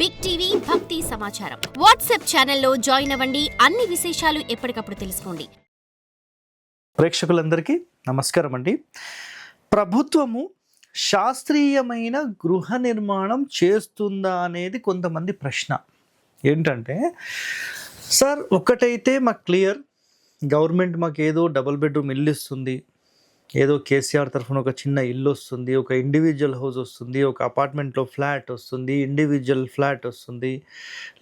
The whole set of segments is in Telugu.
బిగ్ టీవీ భక్తి సమాచారం వాట్సాప్ ఛానల్లో జాయిన్ అవ్వండి. అన్ని విశేషాలు ఎప్పటికప్పుడు తెలుసుకోండి. ప్రేక్షకులందరికీ నమస్కారం అండి. ప్రభుత్వము శాస్త్రీయమైన గృహ నిర్మాణం చేస్తుందా అనేది కొంతమంది ప్రశ్న. ఏంటంటే సార్ ఒకటైతే మాకు క్లియర్, గవర్నమెంట్ మాకు ఏదో డబుల్ బెడ్రూమ్ ఇల్లు ఇస్తుంది, ఏదో కేసీఆర్ తరఫున ఒక చిన్న ఇల్లు వస్తుంది, ఒక ఇండివిజువల్ హౌస్ వస్తుంది, ఒక అపార్ట్మెంట్లో ఫ్లాట్ వస్తుంది, ఇండివిజువల్ ఫ్లాట్ వస్తుంది,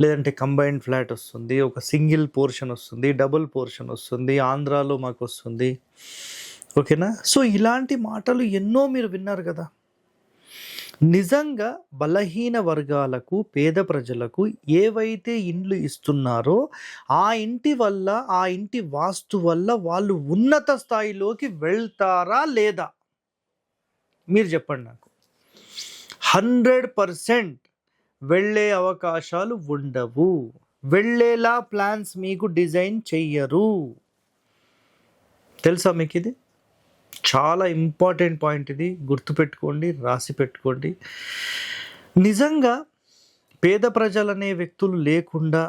లేదంటే కంబైన్డ్ ఫ్లాట్ వస్తుంది, ఒక సింగిల్ పోర్షన్ వస్తుంది, డబుల్ పోర్షన్ వస్తుంది, ఆంధ్రాలో మాకు వస్తుంది. ఓకేనా? సో ఇలాంటి మాటలు ఎన్నో మీరు విన్నారు కదా. నిజంగా బలహీన వర్గాలకు, పేద ప్రజలకు ఏవైతే ఇండ్లు ఇస్తున్నారో ఆ ఇంటి వల్ల, ఆ ఇంటి వాస్తు వల్ల వాళ్ళు ఉన్నత స్థాయిలోకి వెళ్తారా లేదా? మీరు చెప్పండి నాకు. 100% వెళ్ళే అవకాశాలు ఉండవు. వెళ్ళేలా ప్లాన్స్ మీకు డిజైన్ చెయ్యరు. తెలుసా మీకు? ఇది చాలా ఇంపార్టెంట్ పాయింట్. ఇది గుర్తుపెట్టుకోండి, రాసి పెట్టుకోండి. నిజంగా పేద ప్రజలనే వ్యక్తులు లేకుండా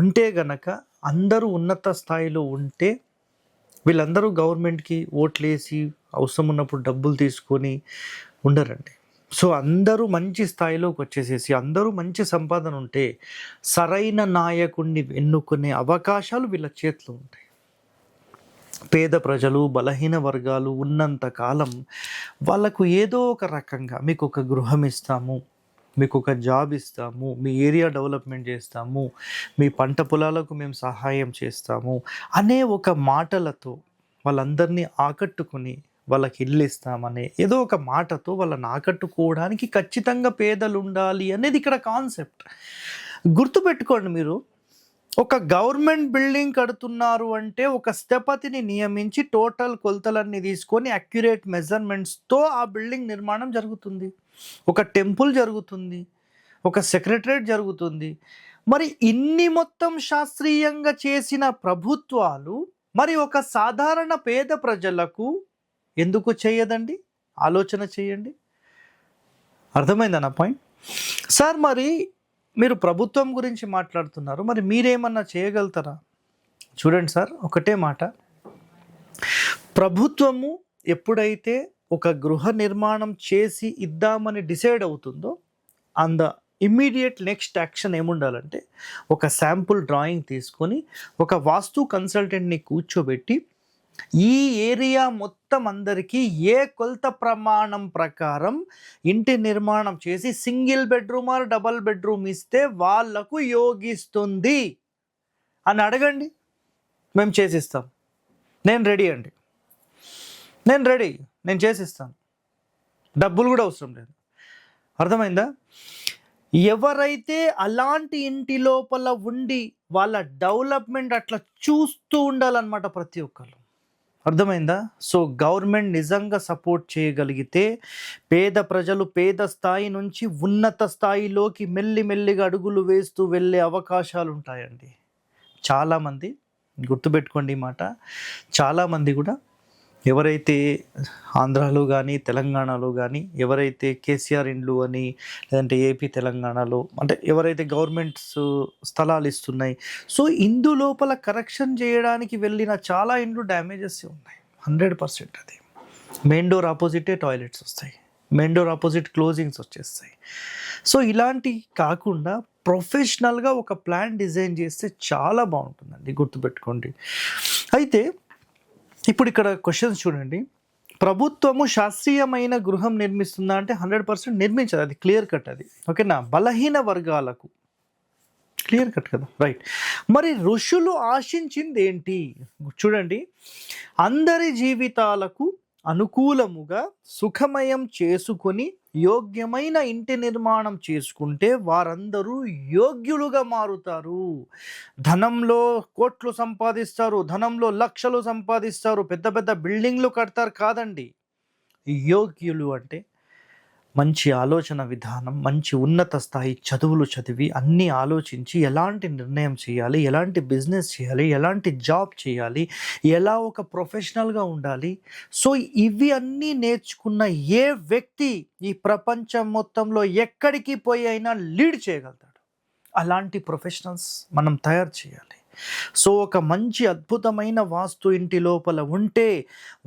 ఉంటే గనక, అందరూ ఉన్నత స్థాయిలో ఉంటే, వీళ్ళందరూ గవర్నమెంట్కి ఓట్లేసి అవసరం ఉన్నప్పుడు డబ్బులు తీసుకొని ఉండరండి. సో అందరూ మంచి స్థాయిలోకి వచ్చేసేసి, అందరూ మంచి సంపాదన ఉంటే సరైన నాయకుడిని ఎన్నుకునే అవకాశాలు వీళ్ళ చేతిలో ఉంటాయి. పేద ప్రజలు, బలహీన వర్గాలు ఉన్నంత కాలం వాళ్ళకు ఏదో ఒక రకంగా మీకు ఒక గృహం ఇస్తాము, మీకు ఒక జాబ్ ఇస్తాము, మీ ఏరియా డెవలప్మెంట్ చేస్తాము, మీ పంట పొలాలకు మేము సహాయం చేస్తాము అనే ఒక మాటలతో వాళ్ళందరినీ ఆకట్టుకుని వాళ్ళకి ఇల్లు ఇస్తామనే ఏదో ఒక మాటతో వాళ్ళని ఆకట్టుకోవడానికి ఖచ్చితంగా పేదలు ఉండాలి అనేది ఇక్కడ కాన్సెప్ట్. గుర్తుపెట్టుకోండి మీరు. ఒక గవర్నమెంట్ బిల్డింగ్ కడుతున్నారు అంటే ఒక స్థపతిని నియమించి టోటల్ కొలతలన్నీ తీసుకొని అక్యురేట్ మెజర్మెంట్స్తో ఆ బిల్డింగ్ నిర్మాణం జరుగుతుంది. ఒక టెంపుల్ జరుగుతుంది, ఒక సెక్రటరేట్ జరుగుతుంది. మరి ఇన్ని మొత్తం శాస్త్రీయంగా చేసిన ప్రభుత్వాలు మరి ఒక సాధారణ పేద ప్రజలకు ఎందుకు చేయదండి? ఆలోచన చేయండి. అర్థమైందా నా పాయింట్? సార్ మరి మీరు ప్రభుత్వం గురించి మాట్లాడుతున్నారు, మరి మీరేమన్నా చేయగలుగుతారా? చూడండి సార్, ఒకటే మాట. ప్రభుత్వము ఎప్పుడైతే ఒక గృహ నిర్మాణం చేసి ఇద్దామని డిసైడ్ అవుతుందో ఇమ్మీడియట్ నెక్స్ట్ యాక్షన్ ఏముండాలంటే, ఒక శాంపుల్ డ్రాయింగ్ తీసుకొని ఒక వాస్తు కన్సల్టెంట్ని కూర్చోబెట్టి ఈ ఏరియా మొత్తం అందరికీ ఏ కొలత ప్రమాణం ప్రకారం ఇంటి నిర్మాణం చేసి single bedroom are double bedroom ఇస్తే వాళ్లకు యోగిస్తుంది అని అడగండి. మేము చేసిస్తాం. నేను రెడీ అండి, నేను రెడీ, నేను చేసిస్తాను. డబ్బులు కూడా అవసరం లేదు. అర్థమైందా? ఎవరైతే అలాంటి ఇంటి లోపల ఉండి వాళ్ళ డెవలప్మెంట్ అట్లా చూస్తూ ఉండాలన్నమాట ప్రతి ఒక్కరు. అర్థమైందా? సో గవర్నమెంట్ నిజంగా సపోర్ట్ చేయగలిగితే పేద ప్రజలు పేద స్థాయి నుంచి ఉన్నత స్థాయిలోకి మెల్లిమెల్లిగా అడుగులు వేస్తూ వెళ్ళే అవకాశాలు ఉంటాయండి. చాలామంది గుర్తుపెట్టుకోండి ఈ మాట. చాలామంది కూడా ఎవరైతే ఆంధ్రాలో కానీ తెలంగాణలో కానీ ఎవరైతే కేసీఆర్ ఇండ్లు అని, లేదంటే ఏపీ తెలంగాణలో అంటే ఎవరైతే గవర్నమెంట్స్ స్థలాలు ఇస్తున్నాయి, సో ఇందు లోపల కరెక్షన్ చేయడానికి వెళ్ళిన చాలా ఇండ్లు డ్యామేజెస్ ఉన్నాయి. 100% అది. మెయిన్ డోర్ ఆపోజిటే టాయిలెట్స్ వస్తాయి, మెయిన్ డోర్ ఆపోజిట్ క్లోజింగ్స్ వచ్చేస్తాయి. సో ఇలాంటి కాకుండా ప్రొఫెషనల్గా ఒక ప్లాన్ డిజైన్ చేస్తే చాలా బాగుంటుందండి, గుర్తుపెట్టుకోండి. అయితే ఇప్పుడు ఇక్కడ క్వశ్చన్స్ చూడండి. ప్రభుత్వము శాస్త్రీయమైన గృహం నిర్మిస్తుందా అంటే 100% నిర్మించదు, అది క్లియర్ కట్. అది ఓకేనా? బలహీన వర్గాలకు క్లియర్ కట్ కదా, రైట్. మరి ఋషులు ఆశించింది ఏంటి? చూడండి, అందరి జీవితాలకు అనుకూలముగా సుఖమయం చేసుకొని యోగ్యమైన ఇంటి నిర్మాణం చేసుకుంటే వారందరూ యోగ్యులుగా మారుతారు. ధనంలో కోట్లు సంపాదిస్తారు, ధనంలో లక్షలు సంపాదిస్తారు, పెద్ద పెద్ద బిల్డింగ్లు కడతారు. కాదండి, యోగ్యులు అంటే మంచి ఆలోచన విధానం, మంచి ఉన్నత స్థాయి చదువులు చదివి అన్నీ ఆలోచించి ఎలాంటి నిర్ణయం చేయాలి, ఎలాంటి బిజినెస్ చేయాలి, ఎలాంటి జాబ్ చేయాలి, ఎలా ఒక ప్రొఫెషనల్గా ఉండాలి. సో ఇవి అన్నీ నేర్చుకున్న ఏ వ్యక్తి ఈ ప్రపంచం మొత్తంలో ఎక్కడికి పోయి అయినా లీడ్ చేయగలుగుతాడు. అలాంటి ప్రొఫెషనల్స్ మనం తయారు చేయాలి. సో ఒక మంచి అద్భుతమైన వాస్తు ఇంటి లోపల ఉంటే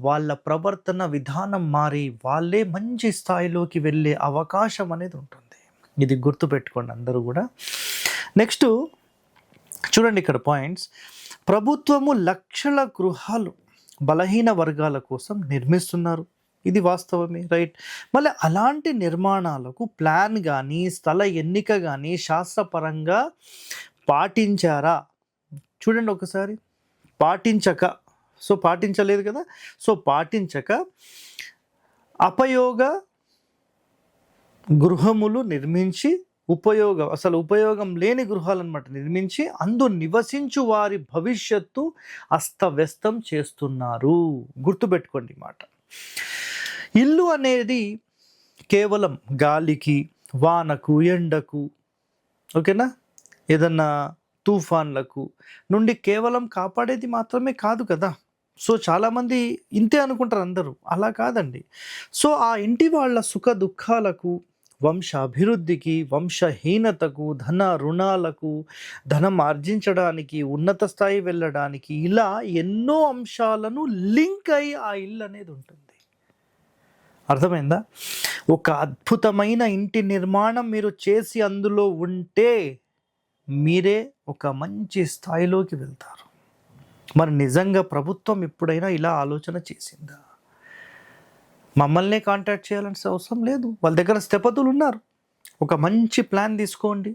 వాళ్ళ ప్రవర్తన విధానం మారి వాళ్ళే మంచి స్థాయిలోకి వెళ్ళే అవకాశం అనేది ఉంటుంది. ఇది గుర్తుపెట్టుకోండి అందరూ కూడా. నెక్స్ట్ చూడండి ఇక్కడ పాయింట్స్. ప్రభుత్వము లక్షల గృహాలు బలహీన వర్గాల కోసం నిర్మిస్తున్నారు. ఇది వాస్తవమే, రైట్. మళ్ళీ అలాంటి నిర్మాణాలకు ప్లాన్ కానీ స్థల ఎన్నిక కానీ శాస్త్రపరంగా పాటించారా? చూడండి ఒకసారి. పాటించలేదు కదా. సో పాటించక అపయోగ గృహములు నిర్మించి ఉపయోగం లేని గృహాలన్నమాట నిర్మించి అందు నివసించు వారి భవిష్యత్తు అస్తవ్యస్తం చేస్తున్నారు. గుర్తుపెట్టుకోండి మాట. ఇల్లు అనేది కేవలం గాలికి, వానకు, ఎండకు, ఓకేనా, ఏదన్నా తుఫాన్లకు నుండి కేవలం కాపాడేది మాత్రమే కాదు కదా. సో చాలామంది ఇంతే అనుకుంటారు అందరూ, అలా కాదండి. సో ఆ ఇంటి వాళ్ళ సుఖ దుఃఖాలకు, వంశ అభివృద్ధికి, వంశహీనతకు, ధన రుణాలకు, ధనం ఆర్జించడానికి, ఉన్నత స్థాయి వెళ్ళడానికి, ఇలా ఎన్నో అంశాలను లింక్ అయి ఆ ఇల్లు అనేది ఉంటుంది. అర్థమైందా? ఒక అద్భుతమైన ఇంటి నిర్మాణం మీరు చేసి అందులో ఉంటే మీరే ఒక మంచి స్థాయిలోకి వెళ్తారు. మరి నిజంగా ప్రభుత్వం ఎప్పుడైనా ఇలా ఆలోచన చేసిందా? మమ్మల్నే కాంటాక్ట్ చేయాలని అవసరం లేదు. వాళ్ళ దగ్గర స్థపతులు ఉన్నారు. ఒక మంచి ప్లాన్ తీసుకోండి,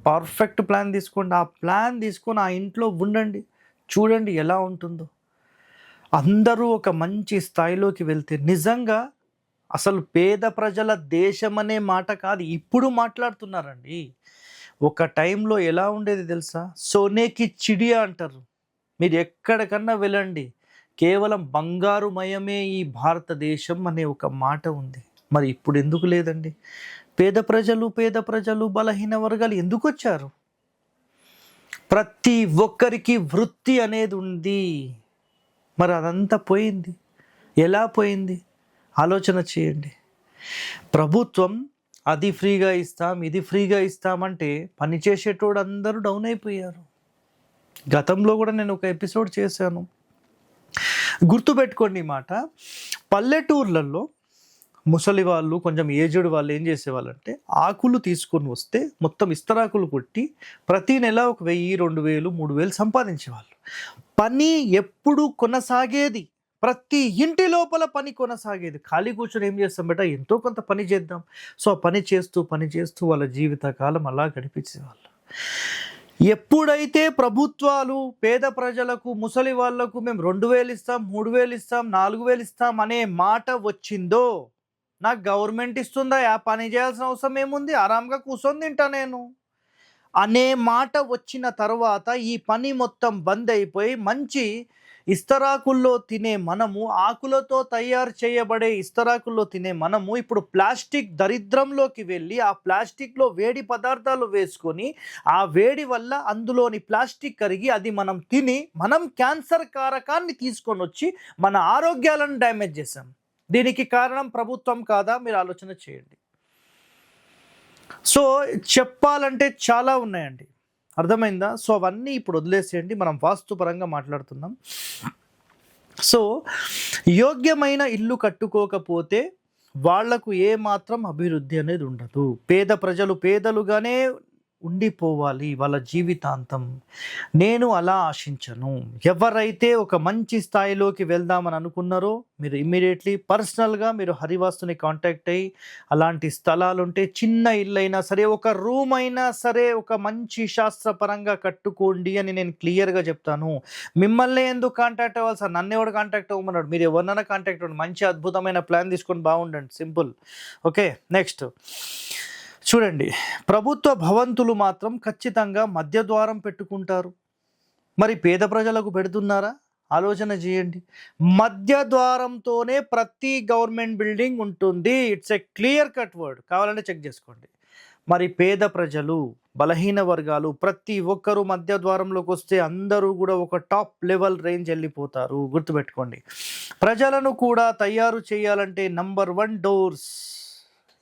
పర్ఫెక్ట్ ప్లాన్ తీసుకోండి. ఆ ప్లాన్ తీసుకొని ఆ ఇంట్లో ఉండండి, చూడండి ఎలా ఉంటుందో. అందరూ ఒక మంచి స్థాయిలోకి వెళ్తే నిజంగా అసలు పేద ప్రజల దేశం అనే మాట కాదు, ఇప్పుడు మాట్లాడుతున్నారండి. ఒక టైంలో ఎలా ఉండేది తెలుసా? సోనేకి చిడియా అంటారు. మీరు ఎక్కడికన్నా వెళ్ళండి, కేవలం బంగారుమయమే ఈ భారతదేశం అనే ఒక మాట ఉంది. మరి ఇప్పుడు ఎందుకు లేదండి? పేద ప్రజలు బలహీన వర్గాలు ఎందుకు వచ్చారు? ప్రతి ఒక్కరికి వృత్తి అనేది ఉంది. మరి అదంతా పోయింది. ఎలా పోయింది? ఆలోచన చేయండి. ప్రభుత్వం అది ఫ్రీగా ఇస్తాం, ఇది ఫ్రీగా ఇస్తామంటే పనిచేసేటోడు అందరూ డౌన్ అయిపోయారు. గతంలో కూడా నేను ఒక ఎపిసోడ్ చేశాను, గుర్తుపెట్టుకోండి ఈ మాట. పల్లెటూర్లలో ముసలి వాళ్ళు, కొంచెం ఏజ్డ్ వాళ్ళు ఏం చేసేవాళ్ళంటే ఆకులు తీసుకొని వస్తే మొత్తం ఇస్తరాకులు కొట్టి ప్రతి నెల 1000, 2000, 3000 సంపాదించేవాళ్ళు. పని ఎప్పుడు కొనసాగేది, ప్రతి ఇంటి లోపల పని కొనసాగేది. ఖాళీ కూర్చొని ఏం చేస్తాం బేటా, ఎంతో కొంత పని చేద్దాం. సో పని చేస్తూ వాళ్ళ జీవితకాలం అలా గడిపించేవాళ్ళు. ఎప్పుడైతే ప్రభుత్వాలు పేద ప్రజలకు, ముసలి వాళ్లకు మేము 2000 ఇస్తాం, 3000 ఇస్తాం, 4000 ఇస్తాం అనే మాట వచ్చిందో, నాకు గవర్నమెంట్ ఇస్తుందా, ఆ పని చేయాల్సిన అవసరం ఏముంది, ఆరాంగా కూర్చొని తింటా నేను అనే మాట వచ్చిన తర్వాత ఈ పని మొత్తం బంద్ అయిపోయి మంచి ఇస్తరాకుల్లో తినే మనము, ఆకులతో తయారు చేయబడే ఇస్తరాకుల్లో తినే మనము ఇప్పుడు ప్లాస్టిక్ దరిద్రంలోకి వెళ్ళి ఆ ప్లాస్టిక్లో వేడి పదార్థాలు వేసుకొని ఆ వేడి వల్ల అందులోని ప్లాస్టిక్ కరిగి అది మనం తిని మనం క్యాన్సర్ కారకాన్ని తీసుకొని వచ్చి మన ఆరోగ్యాలను డ్యామేజ్ చేసాం. దీనికి కారణం ప్రభుత్వం కాదా? మీరు ఆలోచన చేయండి. సో చెప్పాలంటే చాలా ఉన్నాయండి, అర్థమైందా? సో అవన్నీ ఇప్పుడు వదిలేసేయండి, మనం వాస్తుపరంగా మాట్లాడుతున్నాం. సో యోగ్యమైన ఇల్లు కట్టుకోకపోతే వాళ్లకు ఏమాత్రం అభివృద్ధి అనేది ఉండదు. పేద ప్రజలు పేదలుగానే ఉండిపోవాలి వాళ్ళ జీవితాంతం. నేను అలా ఆశించను. ఎవరైతే ఒక మంచి స్థాయిలోకి వెళ్దామని అనుకున్నారో మీరు ఇమ్మీడియట్లీ పర్సనల్గా మీరు హరివాస్తుని కాంటాక్ట్ అయ్యి అలాంటి స్థలాలు ఉంటే చిన్న ఇల్లు అయినా సరే, ఒక రూమ్ అయినా సరే, ఒక మంచి శాస్త్రపరంగా కట్టుకోండి అని నేను క్లియర్గా చెప్తాను. మిమ్మల్ని ఎందుకు కాంటాక్ట్ అవ్వాలి సార్, నన్ను ఎవడు కాంటాక్ట్ అవ్వమన్నాడు? మీరు ఎవరినైనా కాంటాక్ట్ అవ్వండి, మంచి అద్భుతమైన ప్లాన్ తీసుకొని బాగుండండి, సింపుల్. ఓకే, నెక్స్ట్ చూడండి. ప్రభుత్వ భవంతులు మాత్రం ఖచ్చితంగా మధ్య ద్వారం పెట్టుకుంటారు. మరి పేద ప్రజలకు పెడుతున్నారా? ఆలోచన చేయండి. మధ్య ద్వారంతోనే ప్రతి గవర్నమెంట్ బిల్డింగ్ ఉంటుంది. It's a clear cut word, కావాలంటే చెక్ చేసుకోండి. మరి పేద ప్రజలు, బలహీన వర్గాలు ప్రతి ఒక్కరూ మధ్య ద్వారంలోకి వస్తే అందరూ కూడా ఒక టాప్ లెవెల్ రేంజ్ వెళ్ళిపోతారు. గుర్తుపెట్టుకోండి. ప్రజలను కూడా తయారు చేయాలంటే నంబర్ 1 డోర్స్.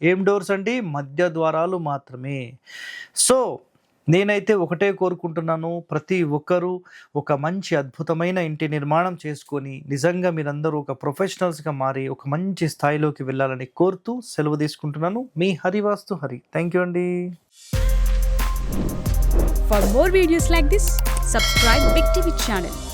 ఏం డోర్స్ అండి? మధ్య ద్వారాలు మాత్రమే. సో నేనైతే ఒకటే కోరుకుంటున్నాను, ప్రతి ఒక్కరూ ఒక మంచి అద్భుతమైన ఇంటి నిర్మాణం చేసుకొని నిజంగా మీరందరూ ఒక ప్రొఫెషనల్స్గా మారి ఒక మంచి స్థాయిలోకి వెళ్ళాలని కోరుతూ సెలవు తీసుకుంటున్నాను. మీ హరివాస్తు హరి. థ్యాంక్ యూ అండి. For more videos like this, subscribe Big TV channel.